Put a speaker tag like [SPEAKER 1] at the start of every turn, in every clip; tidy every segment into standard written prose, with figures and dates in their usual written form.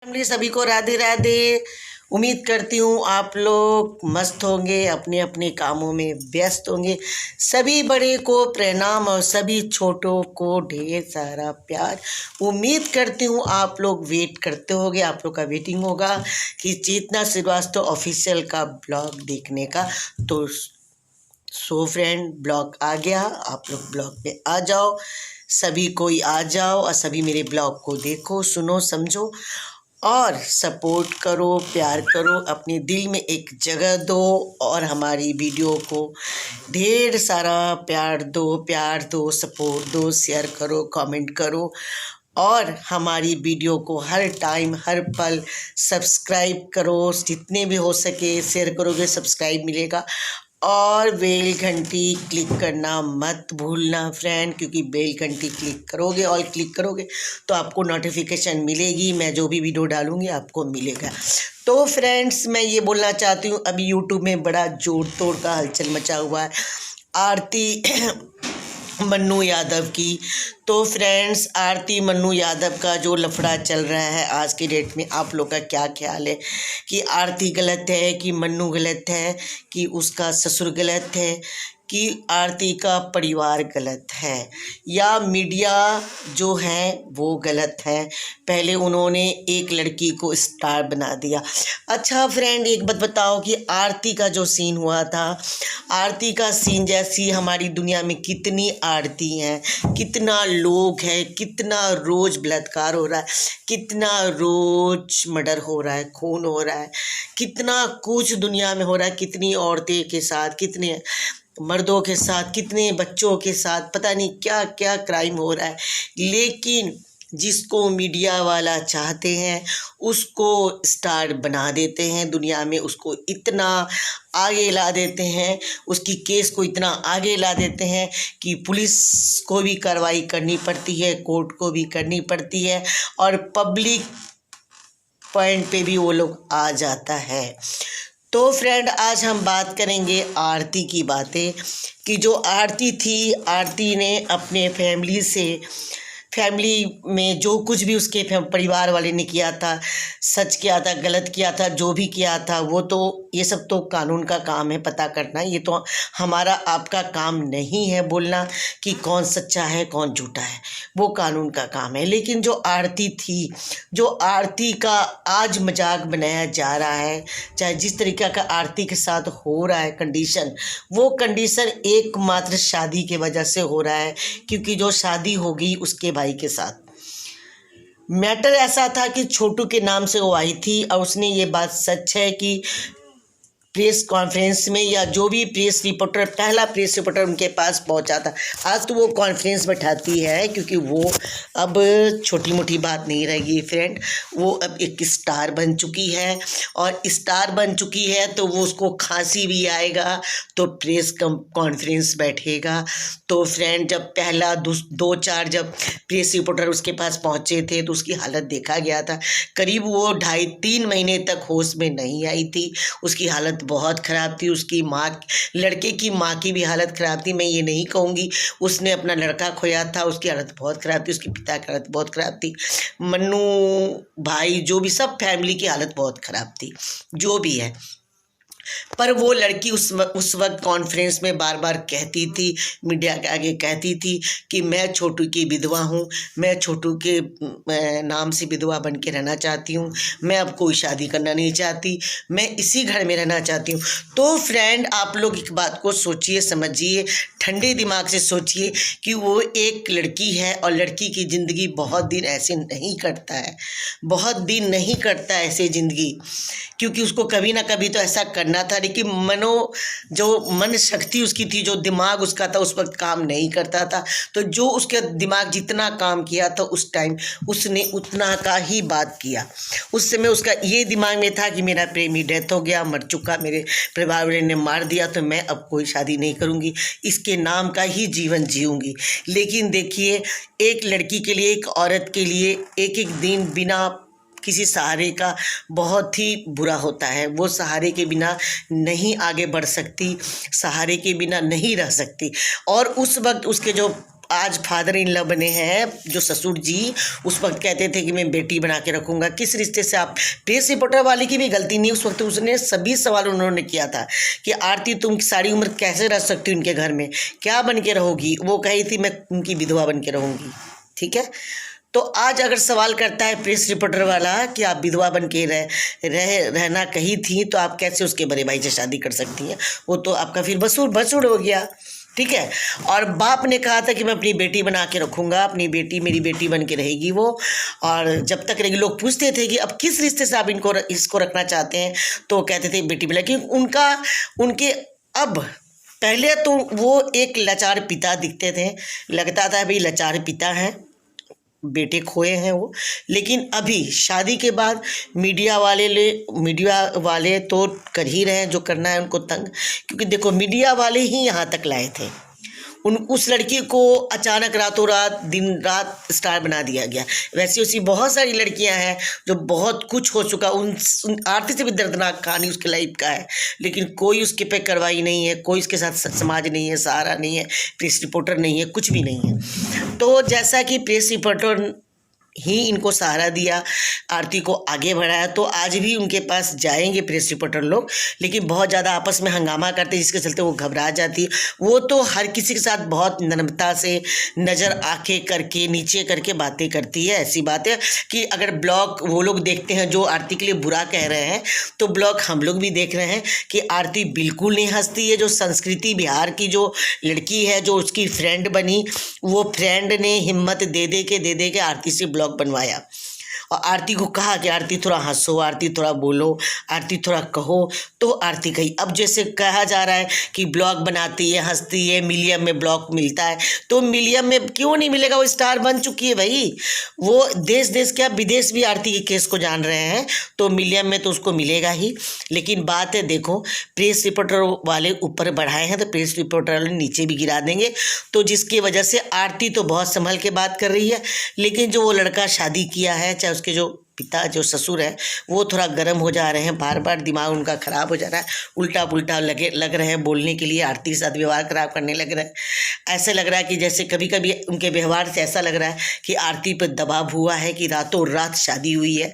[SPEAKER 1] Family सभी को राधे राधे। उम्मीद करती हूँ आप लोग मस्त होंगे, अपने अपने कामों में व्यस्त होंगे। सभी बड़े को प्रणाम और सभी छोटों को ढेर सारा प्यार। उम्मीद करती हूँ आप लोग वेट करते होंगे, आप लोग का वेटिंग होगा कि चेतना श्रीवास्तव ऑफिशियल का ब्लॉग देखने का। तो सो फ्रेंड, ब्लॉग आ गया, आप लोग ब्लॉग पे आ जाओ, सभी कोई आ जाओ और सभी मेरे ब्लॉग को देखो, सुनो, समझो और सपोर्ट करो, प्यार करो, अपने दिल में एक जगह दो और हमारी वीडियो को ढेर सारा प्यार दो, सपोर्ट दो, शेयर करो, कमेंट करो और हमारी वीडियो को हर टाइम हर पल सब्सक्राइब करो। जितने भी हो सके शेयर करोगे, सब्सक्राइब मिलेगा और बेल घंटी क्लिक करना मत भूलना फ्रेंड, क्योंकि बेल घंटी क्लिक करोगे तो आपको नोटिफिकेशन मिलेगी, मैं जो भी वीडियो डालूंगी आपको मिलेगा। तो फ्रेंड्स, मैं ये बोलना चाहती हूँ, अभी यूट्यूब में बड़ा जोड़ तोड़ का हलचल मचा हुआ है आरती मन्नू यादव की। तो फ्रेंड्स, आरती मन्नू यादव का जो लफड़ा चल रहा है आज की डेट में, आप लोग का क्या ख्याल है कि आरती गलत है कि मन्नू गलत है कि उसका ससुर गलत है कि आरती का परिवार गलत है या मीडिया जो है वो गलत है? पहले उन्होंने एक लड़की को स्टार बना दिया। अच्छा फ्रेंड, एक बात बताओ कि आरती का जो सीन हुआ था, आरती का सीन जैसी हमारी दुनिया में कितनी आरती हैं, कितना लोग है, कितना रोज बलात्कार हो रहा है, कितना रोज मर्डर हो रहा है, खून हो रहा है, कितना कुछ दुनिया में हो रहा है, कितनी औरतें के साथ, कितने मर्दों के साथ, कितने बच्चों के साथ, पता नहीं क्या क्या क्राइम हो रहा है। लेकिन जिसको मीडिया वाला चाहते हैं उसको स्टार बना देते हैं दुनिया में, उसको इतना आगे ला देते हैं, उसकी केस को इतना आगे ला देते हैं कि पुलिस को भी कार्रवाई करनी पड़ती है, कोर्ट को भी करनी पड़ती है और पब्लिक पॉइंट पे भी वो लोग आ जाता है। तो फ्रेंड, आज हम बात करेंगे आरती की बातें कि जो आरती थी, आरती ने अपने फैमिली में जो कुछ भी उसके परिवार वाले ने किया था, सच किया था, गलत किया था, जो भी किया था, वो तो ये सब तो कानून का काम है पता करना। ये तो हमारा आपका काम नहीं है बोलना कि कौन सच्चा है कौन झूठा है, वो कानून का काम है। लेकिन जो आरती थी, जो आरती का आज मजाक बनाया जा रहा है, चाहे जिस तरीके का आरती के साथ हो रहा है कंडीशन, वो कंडीशन एकमात्र शादी के वजह से हो रहा है, क्योंकि जो शादी होगी उसके भाई के साथ। मैटर ऐसा था कि छोटू के नाम से वो आई थी और उसने ये बात सच है कि प्रेस कॉन्फ्रेंस में या जो भी प्रेस रिपोर्टर, पहला प्रेस रिपोर्टर उनके पास पहुंचा था, आज तो वो कॉन्फ्रेंस बैठाती है क्योंकि वो अब छोटी मोटी बात नहीं रहेगी फ्रेंड, वो अब एक स्टार बन चुकी है और स्टार बन चुकी है तो वो उसको खांसी भी आएगा तो प्रेस कॉन्फ्रेंस बैठेगा। तो फ्रेंड, जब पहला दो चार जब प्रेस रिपोर्टर उसके पास पहुंचे थे तो उसकी हालत देखा गया था, करीब वो 2.5-3 महीने तक होश में नहीं आई थी, उसकी हालत बहुत ख़राब थी। उसकी माँ, लड़के की माँ की भी हालत ख़राब थी। मैं ये नहीं कहूँगी उसने अपना लड़का खोया था, उसकी हालत बहुत ख़राब थी, उसके पिता की हालत बहुत ख़राब थी, मन्नू भाई जो भी सब फैमिली की हालत बहुत ख़राब थी, जो भी है। पर वो लड़की उस वक्त कॉन्फ्रेंस में बार बार कहती थी, मीडिया के आगे कहती थी कि मैं छोटू की विधवा हूँ, मैं छोटू के नाम से विधवा बन के रहना चाहती हूँ, मैं अब कोई शादी करना नहीं चाहती, मैं इसी घर में रहना चाहती हूँ। तो फ्रेंड, आप लोग एक बात को सोचिए, समझिए, ठंडे दिमाग से सोचिए कि वो एक लड़की है और लड़की की ज़िंदगी बहुत दिन ऐसे नहीं कटता है, बहुत दिन नहीं कटता ऐसे ज़िंदगी, क्योंकि उसको कभी ना कभी तो ऐसा करना था। लेकिन जो मन शक्ति उसकी थी, जो दिमाग उसका था, उस वक्त काम नहीं करता था। तो जो उसके दिमाग जितना काम किया था उस टाइम उसने उतना का ही बात किया। उस समय उसका ये दिमाग में था कि मेरा प्रेमी डेथ हो गया, मर चुका, मेरे परिवार वाले ने मार दिया, तो मैं अब कोई शादी नहीं करूँगी, इसके नाम का ही जीवन जीऊँगी। लेकिन देखिए, एक लड़की के लिए, एक औरत के लिए एक एक दिन बिना किसी सहारे का बहुत ही बुरा होता है। वो सहारे के बिना नहीं आगे बढ़ सकती, सहारे के बिना नहीं रह सकती। और उस वक्त उसके जो आज फादर इन लॉ बने हैं जो ससुर जी, उस वक्त कहते थे कि मैं बेटी बना के रखूँगा। किस रिश्ते से आप, प्रेस रिपोर्टर वाले की भी गलती नहीं, उस वक्त उसने सभी सवाल उन्होंने किया था कि आरती तुम सारी उम्र कैसे रह सकती हो उनके घर में, क्या बन के रहोगी। वो कही थी मैं उनकी विधवा बन के रहूँगी। ठीक है, तो आज अगर सवाल करता है प्रेस रिपोर्टर वाला कि आप विधवा बन के रहना कही थी, तो आप कैसे उसके बड़े भाई से शादी कर सकती हैं। वो तो आपका फिर बसूड़ हो गया। ठीक है, और बाप ने कहा था कि मैं अपनी बेटी बना के रखूँगा, अपनी बेटी मेरी बेटी बन के रहेगी वो, और जब तक रहेगी। लोग पूछते थे कि अब किस रिश्ते से आप इसको रखना चाहते हैं, तो कहते थे बेटी बना, क्योंकि उनके अब पहले तो वो एक लाचार पिता दिखते थे, लगता था भाई लाचार पिता हैं, बेटे खोए हैं वो। लेकिन अभी शादी के बाद मीडिया वाले तो कर ही रहे हैं जो करना है उनको तंग, क्योंकि देखो मीडिया वाले ही यहाँ तक लाए थे। उस लड़की को अचानक रातों रात दिन रात स्टार बना दिया गया। वैसी वैसी बहुत सारी लड़कियां हैं जो बहुत कुछ हो चुका, उन आरती से भी दर्दनाक कहानी उसके लाइफ का है, लेकिन कोई उसके पे कार्रवाई नहीं है, कोई उसके साथ समाज नहीं है, सहारा नहीं है, प्रेस रिपोर्टर नहीं है, कुछ भी नहीं है। तो जैसा कि प्रेस रिपोर्टर ही इनको सहारा दिया, आरती को आगे बढ़ाया, तो आज भी उनके पास जाएंगे प्रेस रिपोर्टर लोग, लेकिन बहुत ज़्यादा आपस में हंगामा करते जिसके चलते वो घबरा जाती। वो तो हर किसी के साथ बहुत नम्रता से नज़र आके करके नीचे करके बातें करती है। ऐसी बात है कि अगर ब्लॉग वो लोग देखते हैं जो आरती के लिए बुरा कह रहे हैं, तो ब्लॉग हम लोग भी देख रहे हैं कि आरती बिल्कुल नहीं हंसती है। जो संस्कृति बिहार की जो लड़की है, जो उसकी फ्रेंड बनी, वो फ्रेंड ने हिम्मत दे के आरती से ब्लॉग बनवाया और आरती को कहा कि आरती थोड़ा हंसो, आरती थोड़ा बोलो, आरती थोड़ा कहो, तो आरती कही। अब जैसे कहा जा रहा है कि ब्लॉग बनाती है, हंसती है, मिलियन में ब्लॉग मिलता है, तो मिलियन में क्यों नहीं मिलेगा, वो स्टार बन चुकी है भाई। वो देश क्या विदेश भी आरती के केस को जान रहे हैं, तो मिलियन में तो उसको मिलेगा ही। लेकिन बात है देखो, प्रेस रिपोर्टर वाले ऊपर बढ़ाए हैं तो प्रेस रिपोर्टर वाले नीचे भी गिरा देंगे, तो जिसकी वजह से आरती तो बहुत संभल के बात कर रही है, लेकिन जो वो लड़का शादी किया है, चाहे उसके जो पिता जो ससुर है, वो थोड़ा गर्म हो जा रहे हैं, बार बार दिमाग उनका खराब हो जा रहा है, उल्टा पुल्टा लग रहे हैं बोलने के लिए, आरती के साथ व्यवहार खराब करने लग रहा है। ऐसे लग रहा है कि जैसे कभी कभी उनके व्यवहार से ऐसा लग रहा है कि आरती पर दबाव हुआ है कि रातों रात शादी हुई है,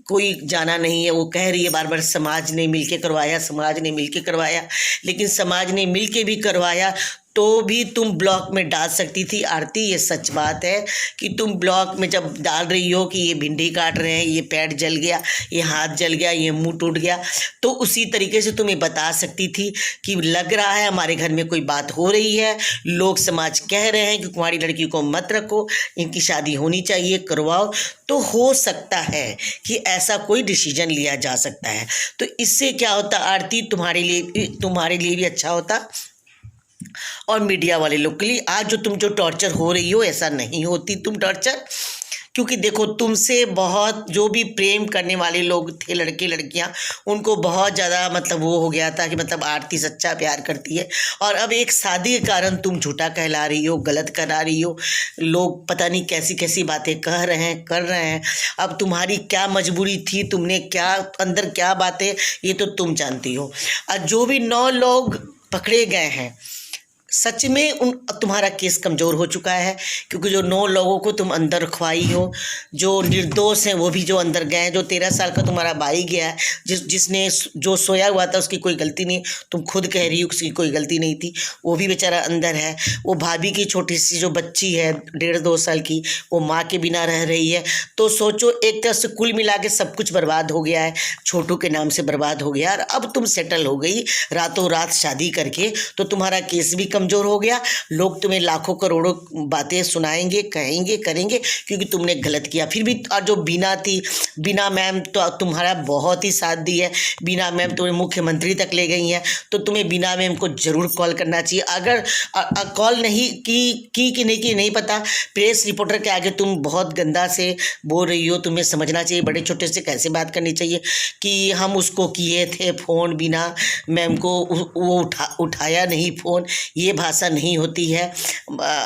[SPEAKER 1] कोई जाना नहीं है। वो कह रही है बार बार समाज ने मिल के करवाया, समाज ने मिल के करवाया, लेकिन समाज ने मिल के भी करवाया तो भी तुम ब्लॉक में डाल सकती थी आरती। ये सच बात है कि तुम ब्लॉक में जब डाल रही हो कि ये भिंडी काट रहे हैं, ये पैर जल गया, ये हाथ जल गया, ये मुंह टूट गया, तो उसी तरीके से तुम्हें बता सकती थी कि लग रहा है हमारे घर में कोई बात हो रही है, लोग समाज कह रहे हैं कि तुम्हारी लड़की को मत रखो, इनकी शादी होनी चाहिए, करवाओ, तो हो सकता है कि ऐसा कोई डिसीजन लिया जा सकता है। तो इससे क्या होता आरती, तुम्हारे लिए भी अच्छा होता और मीडिया वाले लोग के लिए। आज जो टॉर्चर हो रही हो, ऐसा नहीं होती तुम टॉर्चर, क्योंकि देखो तुमसे बहुत जो भी प्रेम करने वाले लोग थे, लड़के लड़कियां, उनको बहुत ज़्यादा मतलब वो हो गया था कि मतलब आरती सच्चा प्यार करती है, और अब एक शादी के कारण तुम झूठा कहला रही हो, गलत करा रही हो, लोग पता नहीं कैसी कैसी बातें कह रहे हैं, कर रहे हैं। अब तुम्हारी क्या मजबूरी थी, तुमने क्या अंदर क्या बातें, ये तो तुम जानती हो। और जो भी 9 लोग पकड़े गए हैं, सच में तुम्हारा केस कमज़ोर हो चुका है, क्योंकि जो 9 लोगों को तुम अंदर रखवाई हो, जो निर्दोष हैं वो भी जो अंदर गए हैं, जो 13 साल का तुम्हारा भाई गया है, जिसने जो सोया हुआ था उसकी कोई गलती नहीं, तुम खुद कह रही हो उसकी कोई गलती नहीं थी, वो भी बेचारा अंदर है। वो भाभी की छोटी सी जो बच्ची है 1.5-2 साल की, वो माँ के बिना रह रही है। तो सोचो, एक तरह से कुल मिला के सब कुछ बर्बाद हो गया है, छोटू के नाम से बर्बाद हो गया, और अब तुम सेटल हो गई रातों रात शादी करके, तो तुम्हारा केस भी कमज़ोर हो गया। लोग तुम्हें लाखों करोड़ों बातें सुनाएंगे, कहेंगे, करेंगे, क्योंकि तुमने गलत किया। फिर भी जो बीना थी, बीना मैम तो तुम्हारा बहुत ही साथ दी है, बीना मैम तुम्हें मुख्यमंत्री तक ले गई हैं, तो तुम्हें बीना मैम को ज़रूर कॉल करना चाहिए। अगर कॉल नहीं की कि नहीं पता, प्रेस रिपोर्टर के आगे तुम बहुत गंदा से बोल रही हो, तुम्हें समझना चाहिए बड़े छोटे से कैसे बात करनी चाहिए कि हम उसको किए थे फ़ोन, बीना मैम को वो उठाया नहीं फ़ोन, ये भाषा नहीं होती है।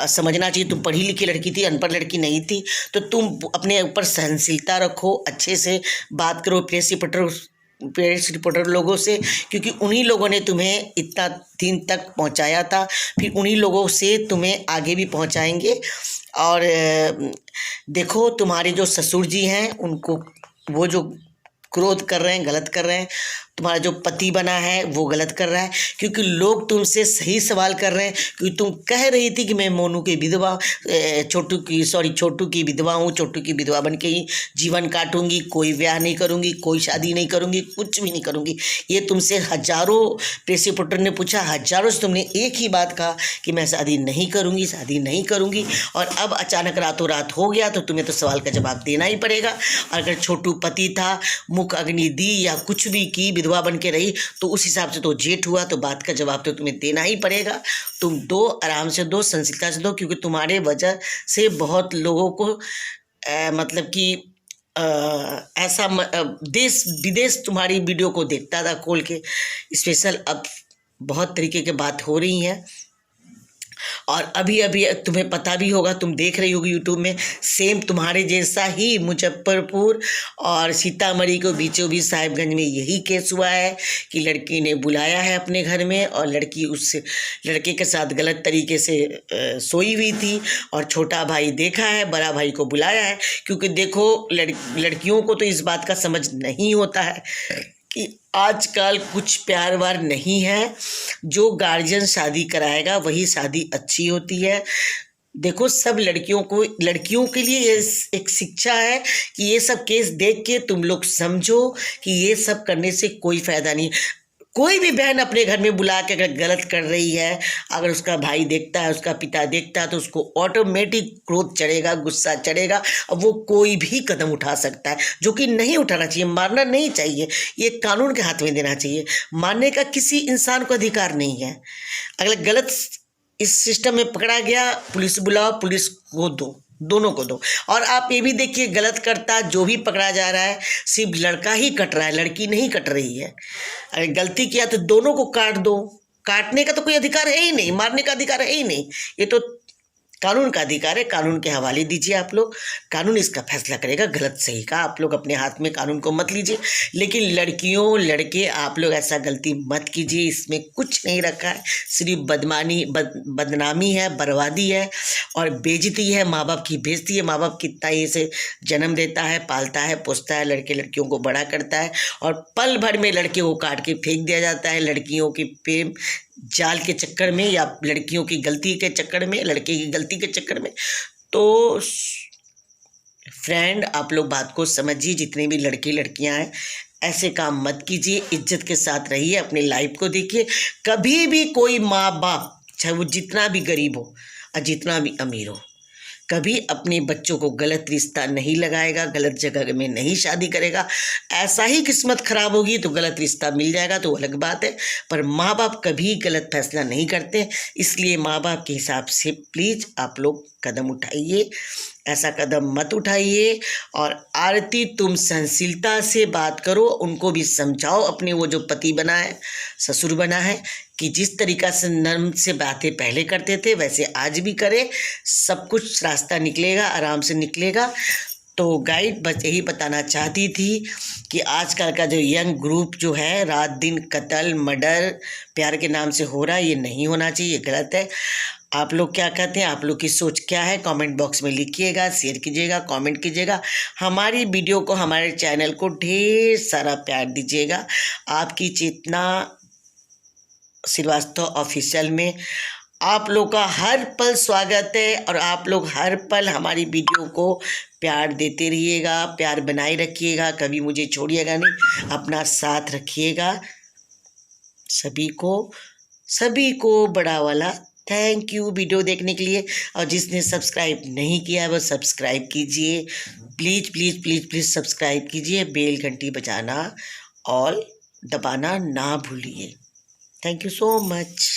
[SPEAKER 1] समझना चाहिए, तुम पढ़ी लिखी लड़की थी, अनपढ़ लड़की नहीं थी, तो तुम अपने ऊपर सहनशीलता रखो, अच्छे से बात करो। प्रेस रिपोर्टर पेरेंट्स रिपोर्टर लोगों से, क्योंकि उन्हीं लोगों ने तुम्हें इतना दिन तक पहुंचाया था, फिर उन्हीं लोगों से तुम्हें आगे भी पहुंचाएंगे। और देखो तुम्हारे जो ससुर जी हैं उनको, वो जो क्रोध कर रहे हैं, गलत कर रहे हैं। तुम्हारा जो पति बना है वो गलत कर रहा है, क्योंकि लोग तुमसे सही सवाल कर रहे हैं। क्योंकि तुम कह रही थी कि मैं मोनू की विधवा, छोटू की विधवा हूँ, छोटू की विधवा बन के ही जीवन काटूंगी, कोई ब्याह नहीं करूंगी, कोई शादी नहीं करूंगी, कुछ भी नहीं करूंगी। ये तुमसे हजारों प्रेस रिपोर्टर ने पूछा, हजारों से तुमने एक ही बात कहा कि मैं शादी नहीं करूंगी, शादी नहीं करूंगी। और अब अचानक रातों रात हो गया, तो तुम्हें तो सवाल का जवाब देना ही पड़ेगा। अगर छोटू पति था, मुख अग्नि दी या कुछ भी की, विधवा बन के रही, तो उस हिसाब से तो जेठ हुआ, तो बात का जवाब तो तुम्हें देना ही पड़ेगा। तुम दो, आराम से दो, संसिता से दो, क्योंकि तुम्हारे वजह से बहुत लोगों को मतलब कि ऐसा देश विदेश तुम्हारी वीडियो को देखता था खोल के स्पेशल। अब बहुत तरीके की बात हो रही है। और अभी अभी तुम्हें पता भी होगा, तुम देख रही होगी यूट्यूब में, सेम तुम्हारे जैसा ही मुजफ्फरपुर और सीतामढ़ी को बीचों बीच साहिबगंज में यही केस हुआ है कि लड़की ने बुलाया है अपने घर में, और लड़की उस लड़के के साथ गलत तरीके से सोई हुई थी, और छोटा भाई देखा है, बड़ा भाई को बुलाया है। क्योंकि देखो लड़कियों को तो इस बात का समझ नहीं होता है कि आजकल कुछ प्यार वार नहीं है, जो गार्जियन शादी कराएगा वही शादी अच्छी होती है। देखो सब लड़कियों के लिए ये एक शिक्षा है कि ये सब केस देख के तुम लोग समझो कि ये सब करने से कोई फायदा नहीं। कोई भी बहन अपने घर में बुला के अगर गलत कर रही है, अगर उसका भाई देखता है, उसका पिता देखता है, तो उसको ऑटोमेटिक क्रोध चढ़ेगा, गुस्सा चढ़ेगा, और वो कोई भी कदम उठा सकता है, जो कि नहीं उठाना चाहिए। मारना नहीं चाहिए, ये कानून के हाथ में देना चाहिए। मारने का किसी इंसान को अधिकार नहीं है। अगर गलत इस सिस्टम में पकड़ा गया, पुलिस बुलाओ, पुलिस को दो, दोनों को दो। और आप ये भी देखिए, गलत करता जो भी पकड़ा जा रहा है सिर्फ लड़का ही कट रहा है, लड़की नहीं कट रही है। अगर गलती किया तो दोनों को काट दो। काटने का तो कोई अधिकार है ही नहीं, मारने का अधिकार है ही नहीं। ये तो कानून का अधिकार है, कानून के हवाले दीजिए आप लोग, कानून इसका फैसला करेगा गलत सही का। आप लोग अपने हाथ में कानून को मत लीजिए। लेकिन लड़कियों लड़के आप लोग ऐसा गलती मत कीजिए, इसमें कुछ नहीं रखा है, सिर्फ बदनामी है, बर्बादी है और बेइज्जती है। माँ बाप की बेइज्जती है। माँ बाप कितना ये से जन्म देता है, पालता है, पोसता है, लड़के लड़कियों को बड़ा करता है, और पल भर में लड़के को काट के फेंक दिया जाता है, लड़कियों के प्रेम जाल के चक्कर में, या लड़कियों की गलती के चक्कर में, लड़के की गलती के चक्कर में। तो फ्रेंड आप लोग बात को समझिए, जितने भी लड़के लड़कियां हैं ऐसे काम मत कीजिए, इज्जत के साथ रहिए, अपनी लाइफ को देखिए। कभी भी कोई माँ बाप, चाहे वो जितना भी गरीब हो और जितना भी अमीर हो, कभी अपने बच्चों को गलत रिश्ता नहीं लगाएगा, गलत जगह में नहीं शादी करेगा। ऐसा ही किस्मत खराब होगी तो गलत रिश्ता मिल जाएगा तो अलग बात है, पर माँ बाप कभी गलत फैसला नहीं करते। इसलिए माँ बाप के हिसाब से प्लीज़ आप लोग कदम उठाइए, ऐसा कदम मत उठाइए। और आरती तुम सहनशीलता से बात करो, उनको भी समझाओ, अपने वो जो पति बना है, ससुर बना है, कि जिस तरीक़ा से नर्म से बातें पहले करते थे वैसे आज भी करे, सब कुछ रास्ता निकलेगा, आराम से निकलेगा। तो गाइड बस यही बताना चाहती थी कि आजकल का जो यंग ग्रुप जो है, रात दिन कत्ल मर्डर प्यार के नाम से हो रहा है, ये नहीं होना चाहिए, गलत है। आप लोग क्या कहते हैं, आप लोग की सोच क्या है, कमेंट बॉक्स में लिखिएगा, शेयर कीजिएगा, कमेंट कीजिएगा। हमारी वीडियो को, हमारे चैनल को ढेर सारा प्यार दीजिएगा। आपकी चेतना श्रीवास्तव ऑफिशियल में आप लोग का हर पल स्वागत है, और आप लोग हर पल हमारी वीडियो को प्यार देते रहिएगा, प्यार बनाए रखिएगा, कभी मुझे छोड़िएगा नहीं, अपना साथ रखिएगा। सभी को बड़ा वाला थैंक यू वीडियो देखने के लिए। और जिसने सब्सक्राइब नहीं किया है वो सब्सक्राइब कीजिए, please please please please subscribe कीजिए, बेल घंटी बजाना और दबाना ना भूलिए। Thank you so much.